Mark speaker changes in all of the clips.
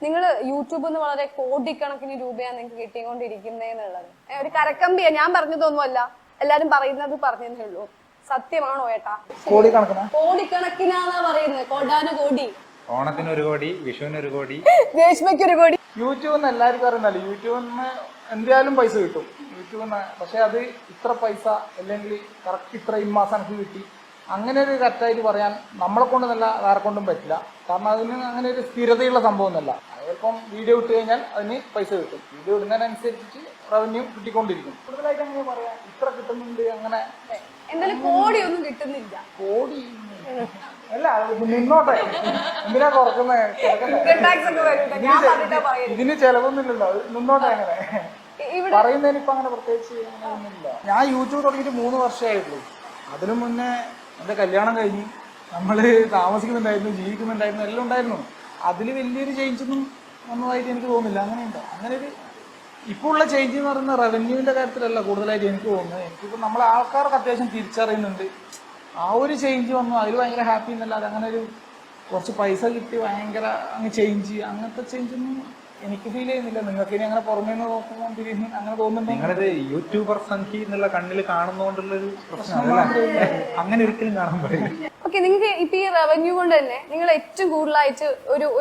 Speaker 1: നിങ്ങൾ യൂട്യൂബിൽ നിന്ന് വളരെ കോടിക്കണക്കിന് രൂപയാണ് നിങ്ങൾക്ക് കിട്ടിക്കൊണ്ടിരിക്കുന്നതെന്നുള്ളത് ഒരു കരക്കമ്പിയാ, ഞാൻ പറഞ്ഞതൊന്നുമല്ല, എല്ലാരും പറയുന്നത് പറഞ്ഞതേ ഉള്ളൂ. സത്യമാണോ ഏട്ടാ? കോടിക്കണക്കിനാന്നാ പറയുന്നത്, കോടാനുകോടി.
Speaker 2: ഓണത്തിന് 1 കോടി, വിഷുവിന് 1 കോടി,
Speaker 1: രേഷ്മയ്ക്ക് 1 കോടി.
Speaker 3: യൂട്യൂബ് എല്ലാവർക്കും അറിയുന്നല്ലോ, യൂട്യൂബിന് എന്തായാലും പൈസ കിട്ടും യൂട്യൂബിന്. പക്ഷെ അത് ഇത്ര പൈസ അല്ലെങ്കിൽ കറക്റ്റ് ഇത്ര മാസം എനിക്ക് കിട്ടി അങ്ങനെ ഒരു കറക്റ്റായിട്ട് പറയാൻ നമ്മളെ കൊണ്ടൊന്നല്ല വേറെ കൊണ്ടും പറ്റില്ല. കാരണം അതിന് അങ്ങനെ ഒരു സ്ഥിരതയുള്ള സംഭവം ഒന്നല്ല. അതിപ്പം വീഡിയോ ഇട്ട് കഴിഞ്ഞാൽ അതിന് പൈസ കിട്ടും. വീഡിയോ ഇടുന്നതിനനുസരിച്ച് റവന്യൂ കിട്ടിക്കൊണ്ടിരിക്കും. കൂടുതലായിട്ട് അങ്ങനെ പറയാം ഇത്ര കിട്ടുന്നുണ്ട് അങ്ങനെ.
Speaker 1: എന്തായാലും കോടിയൊന്നും കിട്ടുന്നില്ല.
Speaker 3: കോടി അല്ല, നിന്നോട്ടെ, എന്തിനാ കുറക്കുന്നത്? ഇതിന് ചെലവൊന്നുമില്ലല്ലോ, നിന്നോട്ടെ. അങ്ങനെ പറയുന്നതിന് ഇപ്പൊ അങ്ങനെ പ്രത്യേകിച്ച് ഒന്നുമില്ല. ഞാൻ യൂട്യൂബ് തുടങ്ങിയിട്ട് 3 വർഷമായിട്ടുള്ളൂ. അതിനു മുന്നേ എൻ്റെ കല്യാണം കഴിഞ്ഞ് നമ്മൾ താമസിക്കുന്നുണ്ടായിരുന്നു, ജീവിക്കുന്നുണ്ടായിരുന്നു, എല്ലാം ഉണ്ടായിരുന്നു. അതിൽ വലിയൊരു ചേഞ്ചൊന്നും വന്നതായിട്ട് എനിക്ക് തോന്നുന്നില്ല. അങ്ങനെയുണ്ടോ? അങ്ങനെ ഒരു ഇപ്പോൾ ഉള്ള ചേഞ്ച് എന്ന് പറയുന്ന റവന്യൂവിൻ്റെ കാര്യത്തിലല്ല കൂടുതലായിട്ട് എനിക്ക് തോന്നുന്നത്. എനിക്കിപ്പോൾ നമ്മളെ ആൾക്കാർക്ക് അത്യാവശ്യം തിരിച്ചറിയുന്നുണ്ട്. ആ ഒരു ചേഞ്ച് വന്നു, അതിൽ ഭയങ്കര ഹാപ്പി എന്നല്ലാതെ അങ്ങനെ ഒരു കുറച്ച് പൈസ കിട്ടി ഭയങ്കര അങ്ങ് ചേഞ്ച്, അങ്ങനത്തെ ചേഞ്ചൊന്നും എനിക്ക് ഫീൽ ചെയ്യുന്നില്ല. നിങ്ങൾക്ക് ഇനി അങ്ങനെ പുറമേ നിന്ന് നോക്കുമ്പോൾ അങ്ങനെ തോന്നുന്നുണ്ടോ?
Speaker 2: നിങ്ങളിത് യൂട്യൂബർ സംഖ്യ എന്നുള്ള കണ്ണിൽ കാണുന്നോണ്ടുള്ളൊരു പ്രശ്നം അങ്ങനെ ഒരിക്കലും കാണാൻ പറ്റില്ല.
Speaker 1: ഓക്കെ, നിങ്ങൾക്ക് ഇപ്പൊ ഈ റവന്യൂ കൊണ്ട് തന്നെ നിങ്ങൾ ഏറ്റവും കൂടുതലായിട്ട്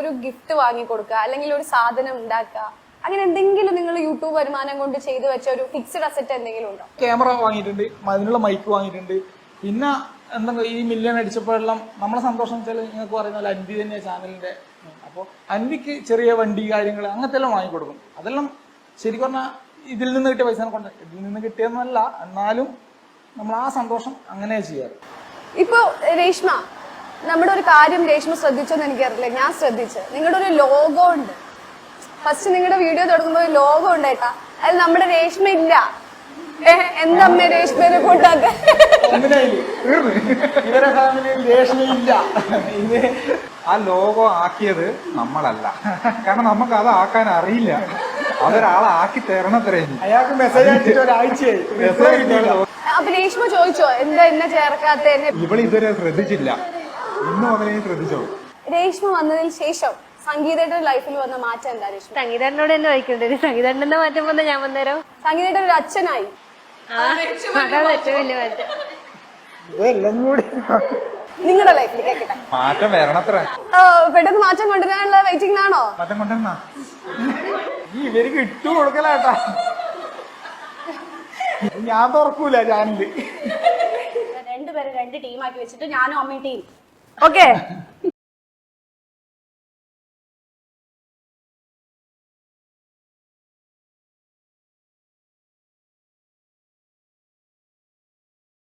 Speaker 1: ഒരു ഗിഫ്റ്റ് വാങ്ങി കൊടുക്കുക, അല്ലെങ്കിൽ ഒരു സാധനം ഉണ്ടാക്കുക, അങ്ങനെ എന്തെങ്കിലും നിങ്ങൾ യൂട്യൂബ് വരുമാനം കൊണ്ട് ചെയ്തു വെച്ച ഒരു ഫിക്സ്ഡ് അസറ്റ് എന്തെങ്കിലും ഉണ്ടോ?
Speaker 3: ക്യാമറ വാങ്ങിയിട്ടുണ്ട്, അതിനുള്ള മൈക്ക് വാങ്ങിയിട്ടുണ്ട്. പിന്നെ എന്തെങ്കിലും ഈ മില്യൺ അടിച്ചപ്പോഴെല്ലാം നമ്മളെ സന്തോഷം വെച്ചാൽ നിങ്ങൾക്ക് പറയുന്ന പോലെ അൻവി തന്നെയാണ് ചാനലിന്റെ. അപ്പോൾ അൻവിക്ക് ചെറിയ വണ്ടി കാര്യങ്ങൾ അങ്ങനത്തെ എല്ലാം വാങ്ങിക്കൊടുക്കും. അതെല്ലാം ശരിക്കും പറഞ്ഞാൽ ഇതിൽ നിന്ന് കിട്ടിയ പൈസ കൊണ്ട്, ഇതിൽ നിന്ന് കിട്ടിയെന്നല്ല, എന്നാലും നമ്മൾ ആ സന്തോഷം അങ്ങനെ ചെയ്യാറ്.
Speaker 1: ഇപ്പൊ രേഷ്മ, നമ്മുടെ ഒരു കാര്യം രേഷ്മ ശ്രദ്ധിച്ചോന്ന് എനിക്കറിയില്ല, ഞാൻ ശ്രദ്ധിച്ചു. നിങ്ങളുടെ ഒരു ലോഗോ ഉണ്ട്. ഫസ്റ്റ് നിങ്ങളുടെ വീഡിയോ തുടങ്ങുമ്പോൾ ഒരു ലോഗോ ഉണ്ടായിട്ടാ, അതിൽ നമ്മുടെ രേഷ്മ ഇല്ല. എന്തമ്മേ രേഷ്മേനെ കൂട്ടാക്ക?
Speaker 3: ഇവരെ ഫാമിലിയിൽ രേഷ്മയില്ല.
Speaker 2: ആ ലോഗോ ആക്കിയത് നമ്മളല്ല, കാരണം നമുക്ക് അത് ആക്കാൻ അറിയില്ല. അതൊരാളെ ആക്കി തരണത്രേ.
Speaker 3: അയാൾക്ക് മെസ്സേജ് അയച്ചിട്ട് ഒരാഴ്ചയായി.
Speaker 1: അപ്പൊ രേഷ്മ ചോദിച്ചോ എന്താ എന്നെ ചേർക്കാത്ത?
Speaker 2: ഇവള് ഇതുവരെ ശ്രദ്ധിച്ചില്ല, ഇന്നും അവനെ ശ്രദ്ധിച്ചോ?
Speaker 1: രേഷ്മ വന്നതിന് ശേഷം സംഗീതയുടെ ലൈഫിൽ വന്ന മാറ്റം എന്താ രേഷ്മ?
Speaker 4: സംഗീതനോട് തന്നെ വായിക്കണ്ടേ? സംഗീതന്റെ മാറ്റം വന്ന ഞാൻ വന്നേരോ
Speaker 1: സംഗീതയുടെ ഒരു അച്ഛനായി.
Speaker 4: അതാണ് ഏറ്റവും വലിയ മാറ്റം.
Speaker 3: ഇതെല്ലാം കൂടി
Speaker 1: നിങ്ങളുടെ ലൈഫിൽ കേൾക്കട്ടെ,
Speaker 2: മാറ്റം വരണത്ര.
Speaker 1: പെട്ടെന്ന് മാറ്റം കൊണ്ടുവരാനുള്ള വെയിറ്റിംഗ് ആണോ?
Speaker 2: മാറ്റം കൊണ്ടുവന്നാ
Speaker 3: ഈ ഇവർക്ക് ഇട്ടു കൊടുക്കലാട്ടാ. ഞാൻ തുറക്കൂല ചാനല്.
Speaker 1: രണ്ടുപേരും 2 ടീമാക്കി വെച്ചിട്ട് ഞാനും അമ്മയും ടീം. ഓക്കെ,